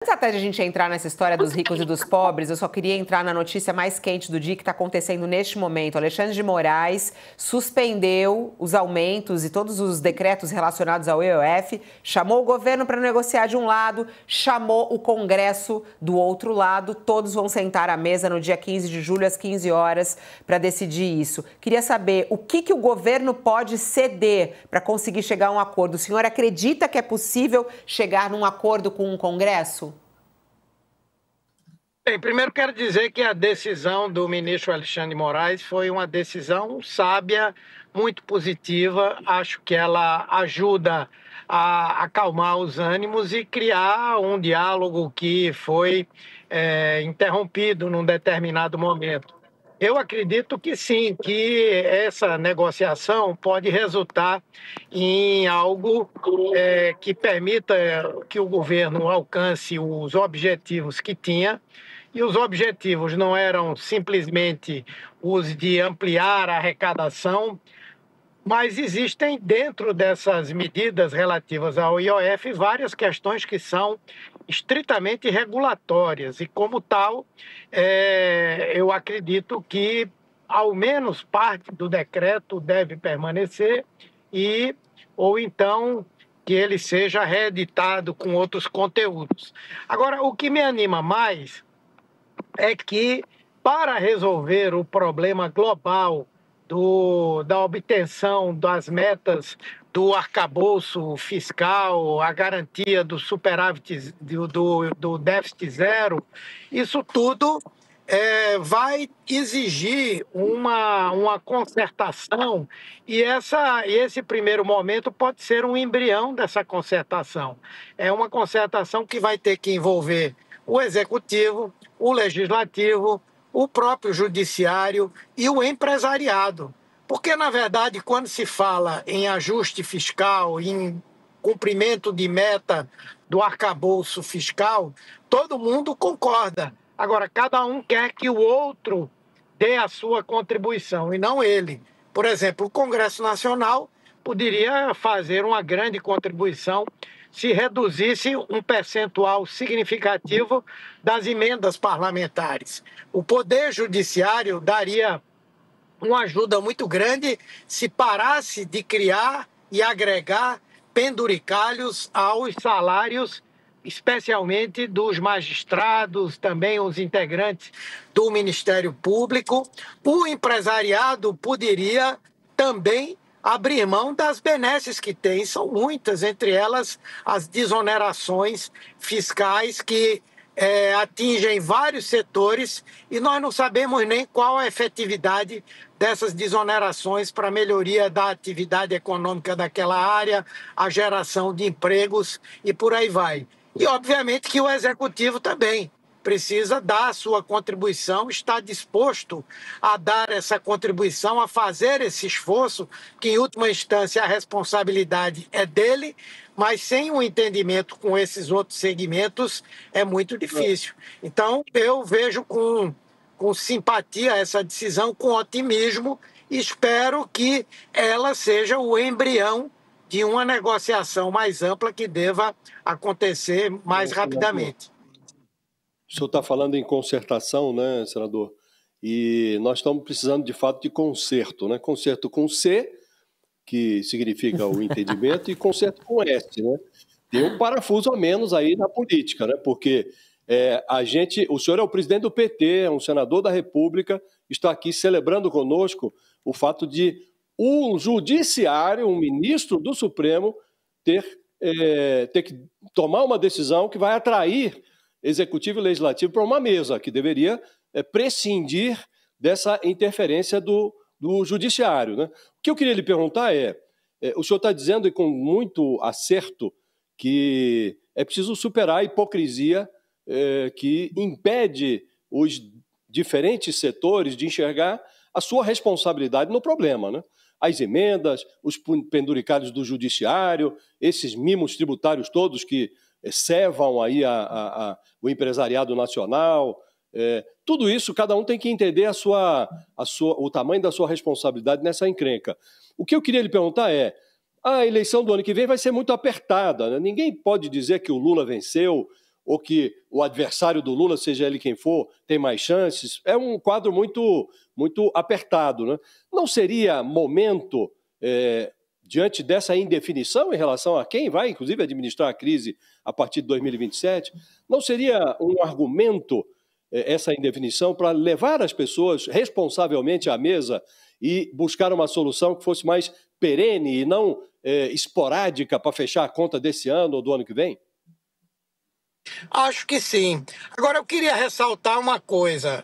Antes até de a gente entrar nessa história dos ricos e dos pobres, eu só queria entrar na notícia mais quente do dia que está acontecendo neste momento. Alexandre de Moraes suspendeu os aumentos e todos os decretos relacionados ao IOF, chamou o governo para negociar de um lado, chamou o Congresso do outro lado. Todos vão sentar à mesa no dia 15 de julho, às 15 horas, para decidir isso. Queria saber o que o governo pode ceder para conseguir chegar a um acordo. O senhor acredita que é possível chegar num acordo com o Congresso? Bem, primeiro quero dizer que a decisão do ministro Alexandre de Moraes foi uma decisão sábia, muito positiva. Acho que ela ajuda a acalmar os ânimos e criar um diálogo que foi interrompido num determinado momento. Eu acredito que sim, que essa negociação pode resultar em algo que permita que o governo alcance os objetivos que tinha. E os objetivos não eram simplesmente os de ampliar a arrecadação, mas existem dentro dessas medidas relativas ao IOF várias questões que são estritamente regulatórias e, como tal, eu acredito que ao menos parte do decreto deve permanecer ou então que ele seja reeditado com outros conteúdos. Agora, o que me anima mais é que, para resolver o problema global da obtenção das metas do arcabouço fiscal, a garantia do superávit, do déficit zero, isso tudo vai exigir uma concertação e esse primeiro momento pode ser um embrião dessa concertação. É uma concertação que vai ter que envolver o executivo, o legislativo, o próprio judiciário e o empresariado. Porque, na verdade, quando se fala em ajuste fiscal, em cumprimento de meta do arcabouço fiscal, todo mundo concorda. Agora, cada um quer que o outro dê a sua contribuição e não ele. Por exemplo, o Congresso Nacional poderia fazer uma grande contribuição se reduzisse um percentual significativo das emendas parlamentares. O Poder Judiciário daria uma ajuda muito grande se parasse de criar e agregar penduricalhos aos salários, especialmente dos magistrados, também os integrantes do Ministério Público. O empresariado poderia também abrir mão das benesses que tem, são muitas, entre elas as desonerações fiscais que atingem vários setores e nós não sabemos nem qual a efetividade dessas desonerações para a melhoria da atividade econômica daquela área, a geração de empregos e por aí vai. E, obviamente, que o Executivo também precisa dar a sua contribuição, está disposto a dar essa contribuição, a fazer esse esforço, que em última instância a responsabilidade é dele, mas sem um entendimento com esses outros segmentos é muito difícil. Então, eu vejo com simpatia essa decisão, com otimismo, e espero que ela seja o embrião de uma negociação mais ampla que deva acontecer mais rapidamente. O senhor está falando em concertação, né, senador? E nós estamos precisando, de fato, de concerto, né? Concerto com C, que significa o entendimento, e concerto com S, né? Tem um parafuso a menos aí na política, né? Porque o senhor é o presidente do PT, é um senador da República, está aqui celebrando conosco o fato de um judiciário, um ministro do Supremo, ter que tomar uma decisão que vai atrair executivo e legislativo para uma mesa, que deveria prescindir dessa interferência do judiciário, né? O que eu queria lhe perguntar o senhor está dizendo, e com muito acerto, que é preciso superar a hipocrisia que impede os diferentes setores de enxergar a sua responsabilidade no problema, né? As emendas, os penduricalhos do judiciário, esses mimos tributários todos que cevam aí o empresariado nacional, tudo isso, cada um tem que entender o tamanho da sua responsabilidade nessa encrenca. O que eu queria lhe perguntar a eleição do ano que vem vai ser muito apertada, né? Ninguém pode dizer que o Lula venceu ou que o adversário do Lula, seja ele quem for, tem mais chances. É um quadro muito, muito apertado, né? Não seria momento, diante dessa indefinição em relação a quem vai, inclusive, administrar a crise a partir de 2027, não seria um argumento essa indefinição para levar as pessoas responsavelmente à mesa e buscar uma solução que fosse mais perene e não esporádica para fechar a conta desse ano ou do ano que vem? Acho que sim. Agora, eu queria ressaltar uma coisa.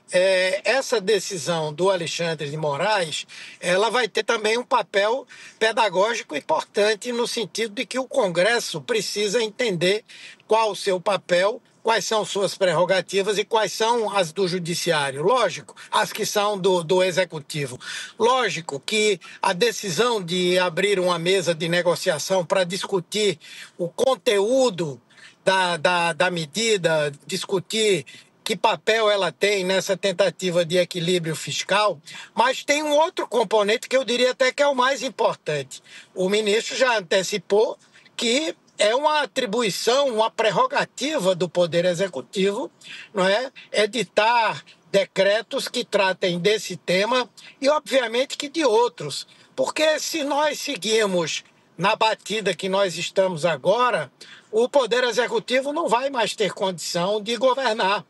Essa decisão do Alexandre de Moraes, ela vai ter também um papel pedagógico importante no sentido de que o Congresso precisa entender qual o seu papel, quais são suas prerrogativas e quais são as do Judiciário. Lógico, as que são do Executivo. Lógico que a decisão de abrir uma mesa de negociação para discutir o conteúdo da medida, discutir que papel ela tem nessa tentativa de equilíbrio fiscal, mas tem um outro componente que eu diria até que é o mais importante. O ministro já antecipou que é uma atribuição, uma prerrogativa do Poder Executivo, não é? Editar decretos que tratem desse tema e, obviamente, que de outros. Porque se nós seguirmos na batida que nós estamos agora, o Poder Executivo não vai mais ter condição de governar.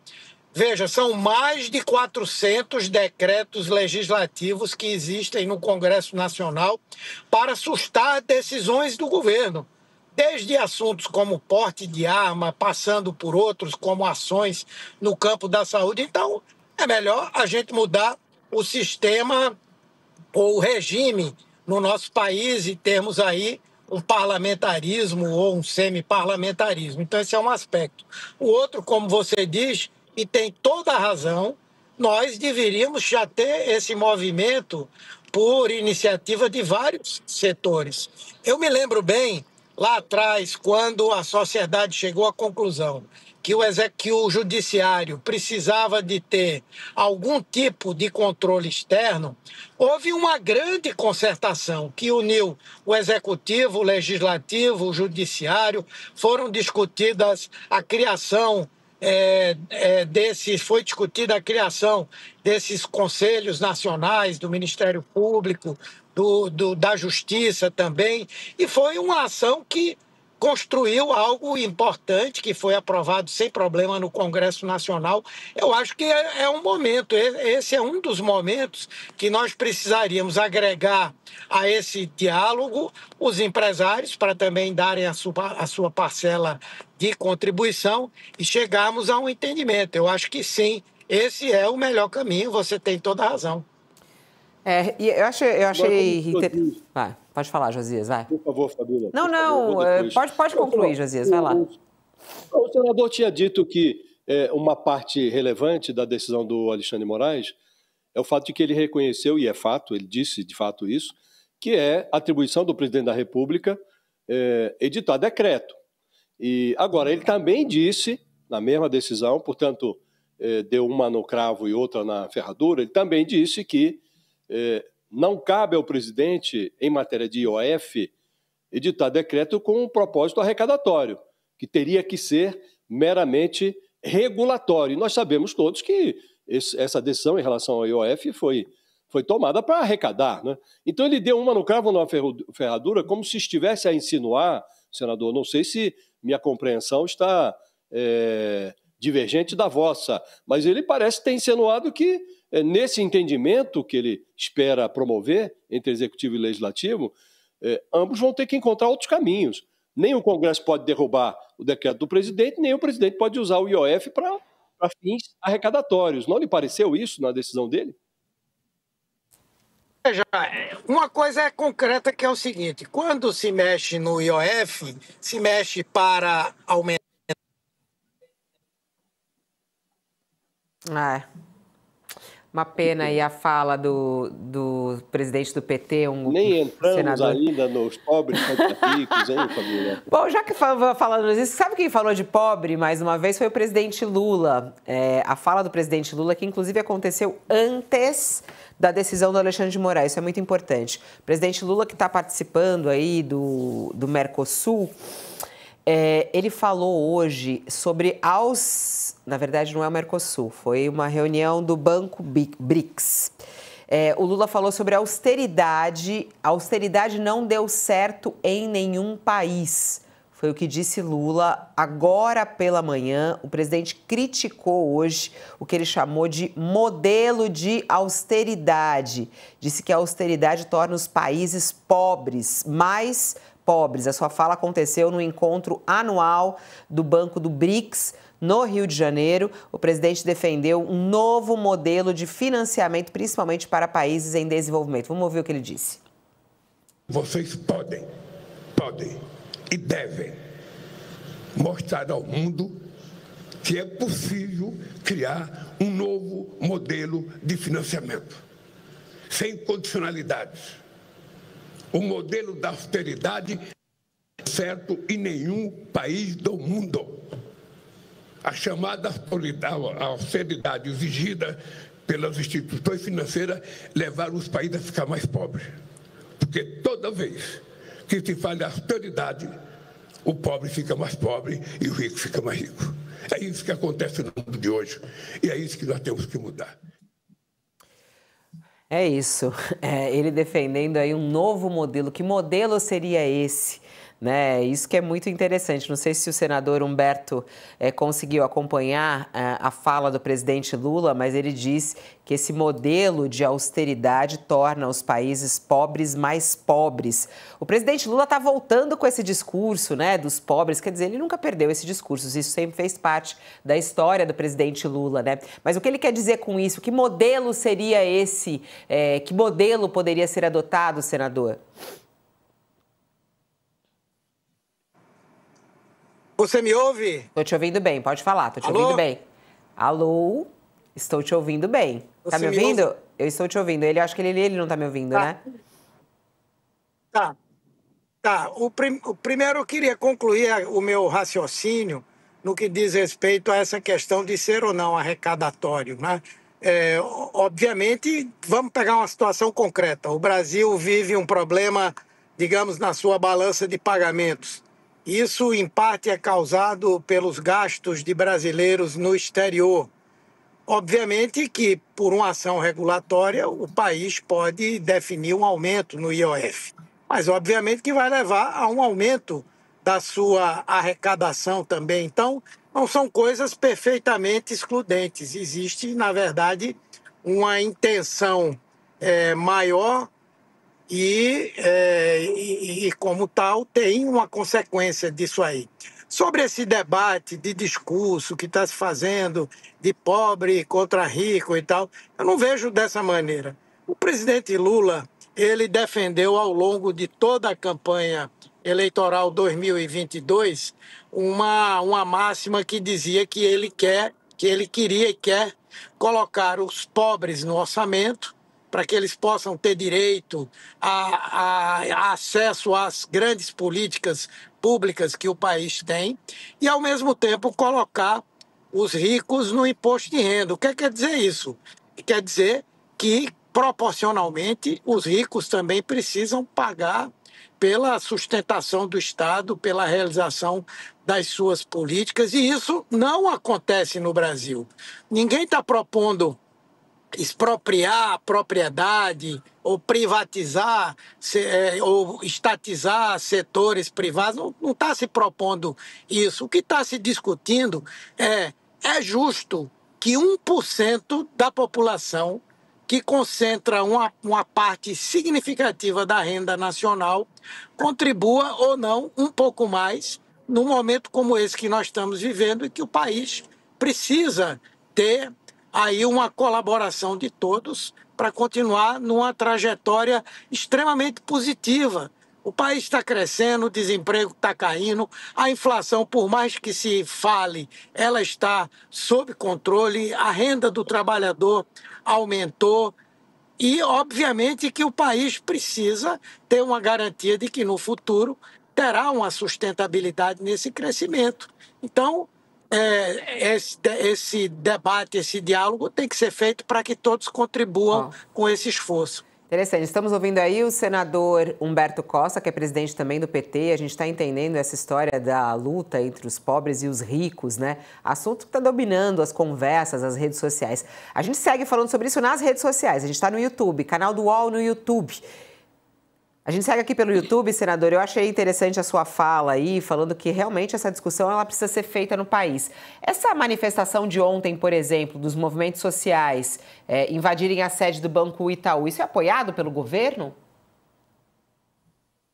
Veja, são mais de 400 decretos legislativos que existem no Congresso Nacional para sustar decisões do governo, desde assuntos como porte de arma, passando por outros como ações no campo da saúde. Então, é melhor a gente mudar o sistema ou o regime no nosso país e termos aí um parlamentarismo ou um semi-parlamentarismo. Então, esse é um aspecto. O outro, como você diz, e tem toda a razão, nós deveríamos já ter esse movimento por iniciativa de vários setores. Eu me lembro bem, lá atrás, quando a sociedade chegou à conclusão que o judiciário precisava de ter algum tipo de controle externo, houve uma grande concertação que uniu o executivo, o legislativo, o judiciário, foram discutidas a criação foi discutida a criação desses conselhos nacionais do Ministério Público, da Justiça também, e foi uma ação que construiu algo importante que foi aprovado sem problema no Congresso Nacional. Eu acho que é um momento, esse é um dos momentos que nós precisaríamos agregar a esse diálogo os empresários para também darem a sua parcela de contribuição e chegarmos a um entendimento. Eu acho que sim, esse é o melhor caminho, você tem toda a razão. E eu achei... Vai, pode falar, Josias, vai. Por favor, Fabíola. Não, pode concluir, Josias, vai lá. O senador tinha dito que uma parte relevante da decisão do Alexandre de Moraes é o fato de que ele reconheceu, e é fato, ele disse de fato isso, que é atribuição do presidente da República editar decreto. E agora, ele também disse, na mesma decisão, portanto, deu uma no cravo e outra na ferradura, ele também disse que não cabe ao presidente, em matéria de IOF, editar decreto com um propósito arrecadatório, que teria que ser meramente regulatório. E nós sabemos todos que essa decisão em relação ao IOF foi tomada para arrecadar, né? Então ele deu uma no cravo ou na ferradura, como se estivesse a insinuar, senador, não sei se minha compreensão está divergente da vossa, mas ele parece ter insinuado que nesse entendimento que ele espera promover entre executivo e legislativo, ambos vão ter que encontrar outros caminhos. Nem o Congresso pode derrubar o decreto do presidente, nem o presidente pode usar o IOF para fins arrecadatórios. Não lhe pareceu isso na decisão dele? Veja, uma coisa é concreta, que é o seguinte: quando se mexe no IOF, se mexe para aumentar. Uma pena aí a fala do presidente do PT, Nem entramos senador. Ainda nos pobres contra ricos, hein, família? Bom, já que falando isso, sabe quem falou de pobre mais uma vez? Foi o presidente Lula. A fala do presidente Lula, que inclusive aconteceu antes da decisão do Alexandre de Moraes, isso é muito importante. O presidente Lula, que está participando aí do Mercosul, Ele falou hoje sobre na verdade, não é o Mercosul, foi uma reunião do Banco BRICS. O Lula falou sobre austeridade. A austeridade não deu certo em nenhum país. Foi o que disse Lula agora pela manhã. O presidente criticou hoje o que ele chamou de modelo de austeridade. Disse que a austeridade torna os países pobres, mais pobres. A sua fala aconteceu no encontro anual do Banco do BRICS, no Rio de Janeiro. O presidente defendeu um novo modelo de financiamento, principalmente para países em desenvolvimento. Vamos ouvir o que ele disse. Vocês podem e devem mostrar ao mundo que é possível criar um novo modelo de financiamento, sem condicionalidades. O modelo da austeridade é certo em nenhum país do mundo. A chamada austeridade exigida pelas instituições financeiras levaram os países a ficar mais pobres. Porque toda vez que se fala de austeridade, o pobre fica mais pobre e o rico fica mais rico. É isso que acontece no mundo de hoje e é isso que nós temos que mudar. É isso, ele defendendo aí um novo modelo. Que modelo seria esse? Isso que é muito interessante. Não sei se o senador Humberto conseguiu acompanhar a fala do presidente Lula, mas ele diz que esse modelo de austeridade torna os países pobres mais pobres. O presidente Lula está voltando com esse discurso, dos pobres. Quer dizer, ele nunca perdeu esse discurso. Isso sempre fez parte da história do presidente Lula, Mas o que ele quer dizer com isso? Que modelo seria esse? Que modelo poderia ser adotado, senador? Você me ouve? Estou te ouvindo bem, pode falar, estou te ouvindo bem. Alô? Estou te ouvindo bem. Está me ouvindo? Eu estou te ouvindo. Ele acho que ele não está me ouvindo, né? Tá. Primeiro eu queria concluir o meu raciocínio no que diz respeito a essa questão de ser ou não arrecadatório, Obviamente, vamos pegar uma situação concreta. O Brasil vive um problema, digamos, na sua balança de pagamentos. Isso, em parte, é causado pelos gastos de brasileiros no exterior. Obviamente que, por uma ação regulatória, o país pode definir um aumento no IOF. Mas, obviamente, que vai levar a um aumento da sua arrecadação também. Então, não são coisas perfeitamente excludentes. Existe, na verdade, uma intenção maior e, como tal, tem uma consequência disso aí. Sobre esse debate de discurso que está se fazendo de pobre contra rico e tal, eu não vejo dessa maneira. O presidente Lula, ele defendeu ao longo de toda a campanha eleitoral 2022 uma máxima que dizia que ele queria e quer colocar os pobres no orçamento, para que eles possam ter direito a acesso às grandes políticas públicas que o país tem, e, ao mesmo tempo, colocar os ricos no imposto de renda. O que quer dizer isso? Quer dizer que, proporcionalmente, os ricos também precisam pagar pela sustentação do Estado, pela realização das suas políticas, e isso não acontece no Brasil. Ninguém está propondo expropriar a propriedade ou privatizar ou estatizar setores privados, não está se propondo isso. O que está se discutindo é justo que 1% da população, que concentra uma parte significativa da renda nacional, contribua ou não um pouco mais num momento como esse que nós estamos vivendo e que o país precisa ter aí uma colaboração de todos para continuar numa trajetória extremamente positiva. O país está crescendo, o desemprego está caindo, a inflação, por mais que se fale, ela está sob controle, a renda do trabalhador aumentou e, obviamente, que o país precisa ter uma garantia de que no futuro terá uma sustentabilidade nesse crescimento. Então, esse debate, esse diálogo tem que ser feito para que todos contribuam com esse esforço. Interessante. Estamos ouvindo aí o senador Humberto Costa, que é presidente também do PT. A gente está entendendo essa história da luta entre os pobres e os ricos, né? Assunto que está dominando as conversas, as redes sociais. A gente segue falando sobre isso nas redes sociais. A gente está no YouTube, canal do UOL no YouTube. A gente segue aqui pelo YouTube, senador. Eu achei interessante a sua fala aí, falando que realmente essa discussão ela precisa ser feita no país. Essa manifestação de ontem, por exemplo, dos movimentos sociais invadirem a sede do Banco Itaú, isso é apoiado pelo governo?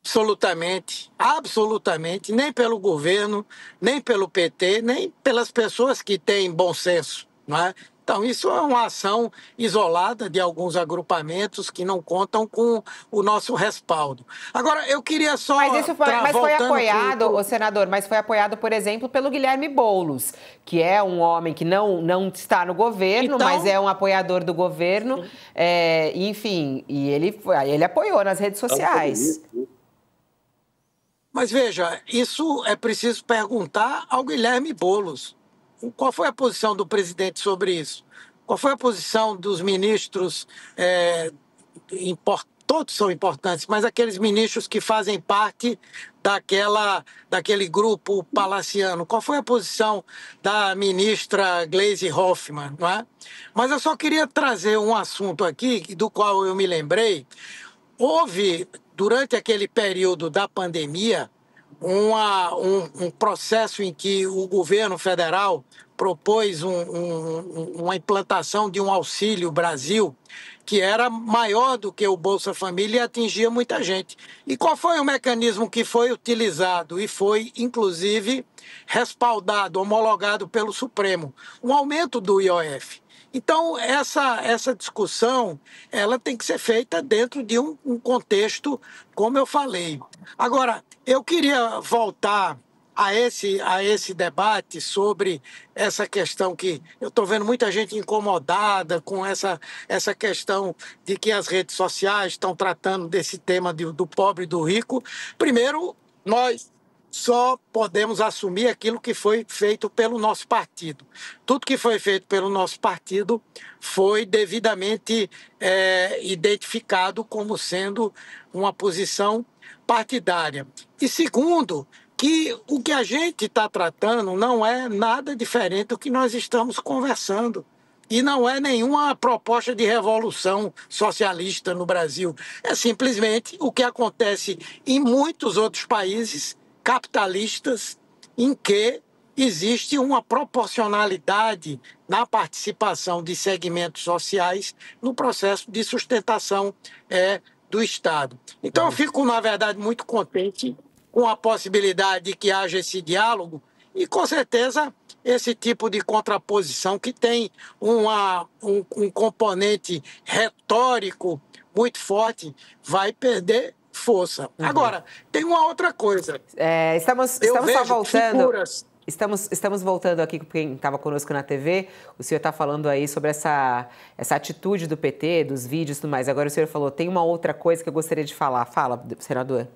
Absolutamente, absolutamente. Nem pelo governo, nem pelo PT, nem pelas pessoas que têm bom senso, não é? Então, isso é uma ação isolada de alguns agrupamentos que não contam com o nosso respaldo. Agora, eu queria só... Mas foi apoiado, senador, mas foi apoiado, por exemplo, pelo Guilherme Boulos, que é um homem que não está no governo, então, mas é um apoiador do governo. Enfim, e ele apoiou nas redes sociais. Mas veja, isso é preciso perguntar ao Guilherme Boulos. Qual foi a posição do presidente sobre isso? Qual foi a posição dos ministros, todos são importantes, mas aqueles ministros que fazem parte daquele grupo palaciano? Qual foi a posição da ministra Gleisi Hoffmann? Não é? Mas eu só queria trazer um assunto aqui, do qual eu me lembrei. Houve, durante aquele período da pandemia, um processo em que o governo federal propôs uma implantação de um Auxílio Brasil que era maior do que o Bolsa Família e atingia muita gente. E qual foi o mecanismo que foi utilizado e foi, inclusive, respaldado, homologado pelo Supremo? Um aumento do IOF. Então, essa discussão ela tem que ser feita dentro de um contexto, como eu falei. Agora, eu queria voltar a esse debate sobre essa questão que eu estou vendo muita gente incomodada com essa questão de que as redes sociais estão tratando desse tema do pobre e do rico. Primeiro, nós só podemos assumir aquilo que foi feito pelo nosso partido. Tudo que foi feito pelo nosso partido foi devidamente identificado como sendo uma posição partidária. E segundo, que o que a gente está tratando não é nada diferente do que nós estamos conversando. E não é nenhuma proposta de revolução socialista no Brasil. É simplesmente o que acontece em muitos outros países capitalistas em que existe uma proporcionalidade na participação de segmentos sociais no processo de sustentação do Estado. Então, eu fico, na verdade, muito contente com a possibilidade de que haja esse diálogo e, com certeza, esse tipo de contraposição que tem um componente retórico muito forte vai perder força. Agora, tem uma outra coisa. Estamos só voltando. Figuras. Estamos voltando aqui com quem estava conosco na TV. O senhor está falando aí sobre essa atitude do PT, dos vídeos e tudo mais. Agora o senhor falou, tem uma outra coisa que eu gostaria de falar. Fala, senador.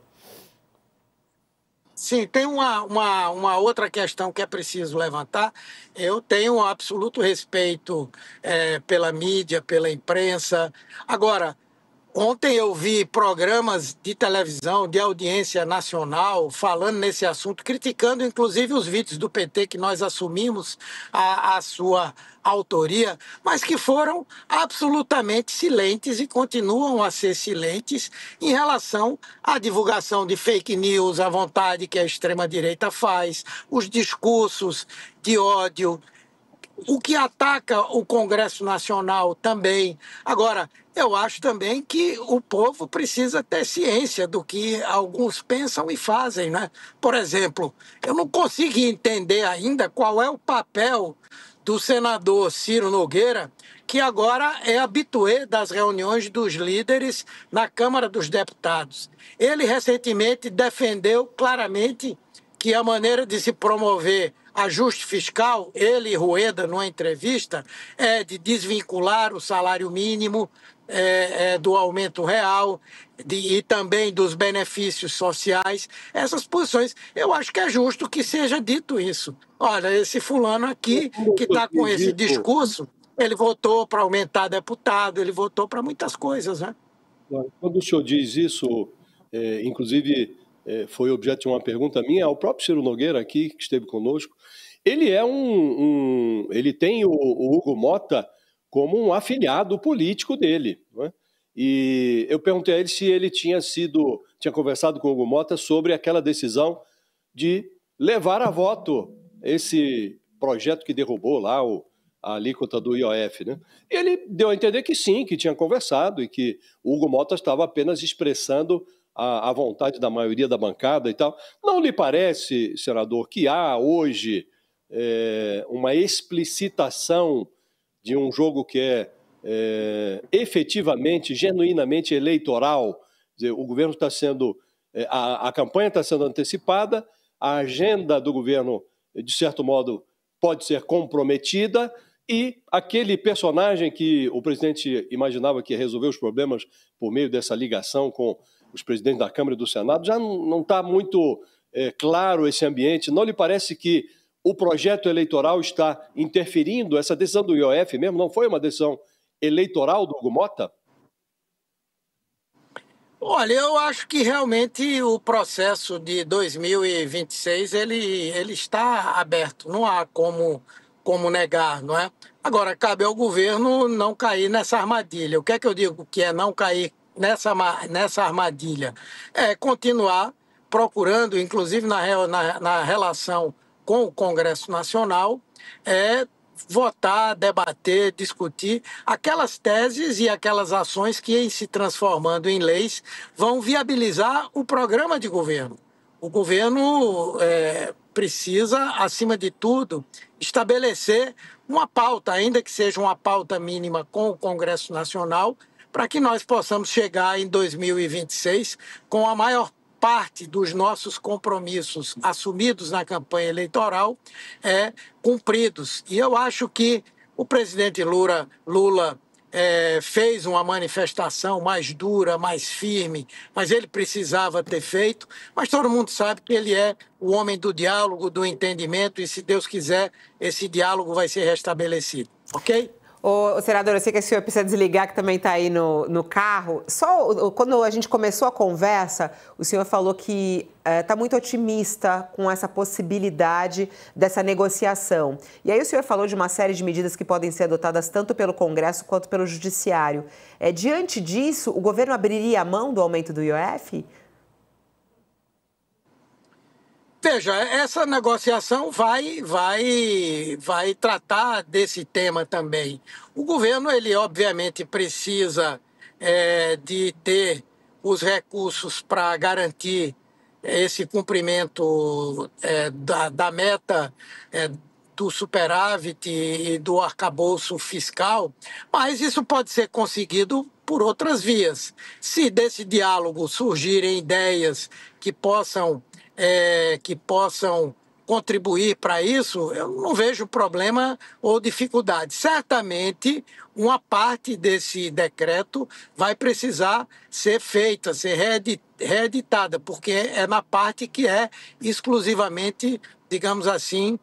Sim, tem uma outra questão que é preciso levantar. Eu tenho um absoluto respeito pela mídia, pela imprensa. Agora, ontem eu vi programas de televisão, de audiência nacional, falando nesse assunto, criticando inclusive os vídeos do PT que nós assumimos a sua autoria, mas que foram absolutamente silentes e continuam a ser silentes em relação à divulgação de fake news, à vontade que a extrema-direita faz, os discursos de ódio, o que ataca o Congresso Nacional também. Agora, eu acho também que o povo precisa ter ciência do que alguns pensam e fazem, né? Por exemplo, eu não consigo entender ainda qual é o papel do senador Ciro Nogueira, que agora é habitué das reuniões dos líderes na Câmara dos Deputados. Ele recentemente defendeu claramente que a maneira de se promover ajuste fiscal, ele e Rueda, numa entrevista, é de desvincular o salário mínimo do aumento real e também dos benefícios sociais. Essas posições, eu acho que é justo que seja dito isso. Olha, esse fulano aqui, que está com esse discurso, ele votou para aumentar deputado, ele votou para muitas coisas, né? Quando o senhor diz isso, inclusive foi objeto de uma pergunta minha ao próprio Ciro Nogueira aqui, que esteve conosco. Ele é ele tem o Hugo Motta como um afiliado político dele, não é? E eu perguntei a ele se ele tinha conversado com o Hugo Motta sobre aquela decisão de levar a voto esse projeto que derrubou lá a alíquota do IOF, né? E ele deu a entender que sim, que tinha conversado e que o Hugo Motta estava apenas expressando a vontade da maioria da bancada e tal. Não lhe parece, senador, que há hoje uma explicitação de um jogo que é efetivamente, genuinamente eleitoral? Quer dizer, o governo está sendo... a campanha está sendo antecipada, a agenda do governo, de certo modo, pode ser comprometida e aquele personagem que o presidente imaginava que ia resolver os problemas por meio dessa ligação com os presidentes da Câmara e do Senado, já não está muito claro esse ambiente. Não lhe parece que o projeto eleitoral está interferindo? Essa decisão do IOF mesmo não foi uma decisão eleitoral do Hugo Motta? Olha, eu acho que realmente o processo de 2026 ele está aberto, não há como negar, não é? Agora, cabe ao governo não cair nessa armadilha. O que é que eu digo que é não cair nessa armadilha? É continuar procurando, inclusive na relação com o Congresso Nacional, votar, debater, discutir aquelas teses e aquelas ações que, em se transformando em leis, vão viabilizar o programa de governo. O governo precisa, acima de tudo, estabelecer uma pauta, ainda que seja uma pauta mínima com o Congresso Nacional, para que nós possamos chegar em 2026 com a maior parte dos nossos compromissos assumidos na campanha eleitoral cumpridos. E eu acho que o presidente Lula fez uma manifestação mais dura, mais firme, mas ele precisava ter feito. Mas todo mundo sabe que ele é o homem do diálogo, do entendimento, e se Deus quiser, esse diálogo vai ser restabelecido. Ok? Ô, senador, eu sei que o senhor precisa desligar, que também está aí no carro. Só quando a gente começou a conversa, o senhor falou que está muito otimista com essa possibilidade dessa negociação. E aí o senhor falou de uma série de medidas que podem ser adotadas tanto pelo Congresso quanto pelo Judiciário. Diante disso, o governo abriria a mão do aumento do IOF? Veja, essa negociação vai tratar desse tema também. O governo, ele obviamente precisa de ter os recursos para garantir esse cumprimento da meta do superávit e do arcabouço fiscal, mas isso pode ser conseguido por outras vias. Se desse diálogo surgirem ideias que possam contribuir para isso, eu não vejo problema ou dificuldade. Certamente, uma parte desse decreto vai precisar ser feita, ser reeditada, porque é na parte que é exclusivamente, digamos assim,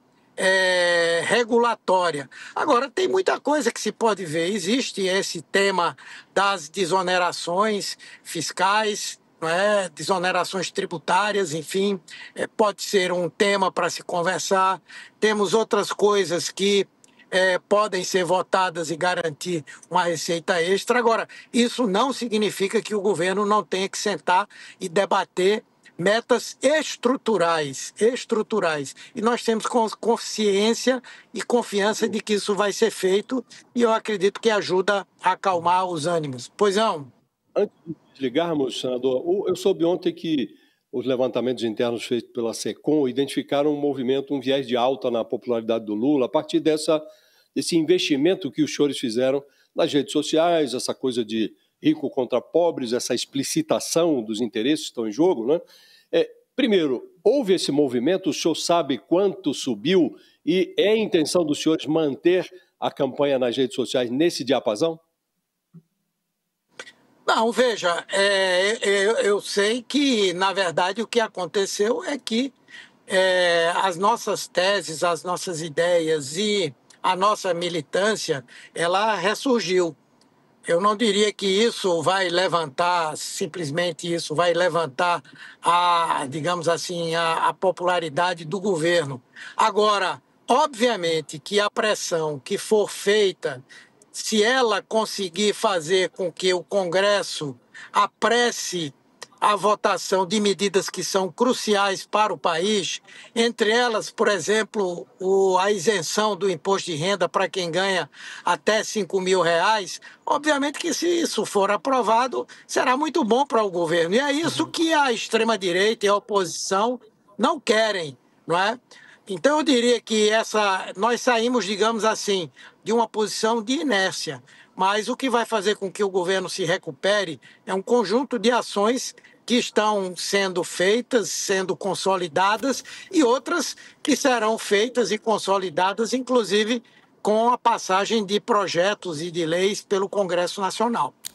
regulatória. Agora, tem muita coisa que se pode ver. Existe esse tema das desonerações fiscais, desonerações tributárias, enfim, pode ser um tema para se conversar. Temos outras coisas que podem ser votadas e garantir uma receita extra. Agora, isso não significa que o governo não tenha que sentar e debater metas estruturais. E nós temos consciência e confiança de que isso vai ser feito, e eu acredito que ajuda a acalmar os ânimos. Pois não? Antes de desligarmos, senador, eu soube ontem que os levantamentos internos feitos pela SECOM identificaram um movimento, um viés de alta na popularidade do Lula, a partir desse investimento que os senhores fizeram nas redes sociais, essa coisa de rico contra pobres, essa explicitação dos interesses que estão em jogo, né? Primeiro, houve esse movimento, o senhor sabe quanto subiu e é a intenção dos senhores manter a campanha nas redes sociais nesse diapasão? Não, veja, eu sei que, na verdade, o que aconteceu é que as nossas teses, as nossas ideias e a nossa militância, ela ressurgiu. Eu não diria que isso vai levantar, simplesmente isso vai levantar digamos assim, a popularidade do governo. Agora, obviamente que a pressão que for feita, se ela conseguir fazer com que o Congresso apresse a votação de medidas que são cruciais para o país, entre elas, por exemplo, a isenção do imposto de renda para quem ganha até R$ 5.000, obviamente que se isso for aprovado, será muito bom para o governo. E é isso que a extrema-direita e a oposição não querem, não é? Então, eu diria que nós saímos, digamos assim, de uma posição de inércia, mas o que vai fazer com que o governo se recupere é um conjunto de ações que estão sendo feitas, sendo consolidadas, e outras que serão feitas e consolidadas, inclusive com a passagem de projetos e de leis pelo Congresso Nacional.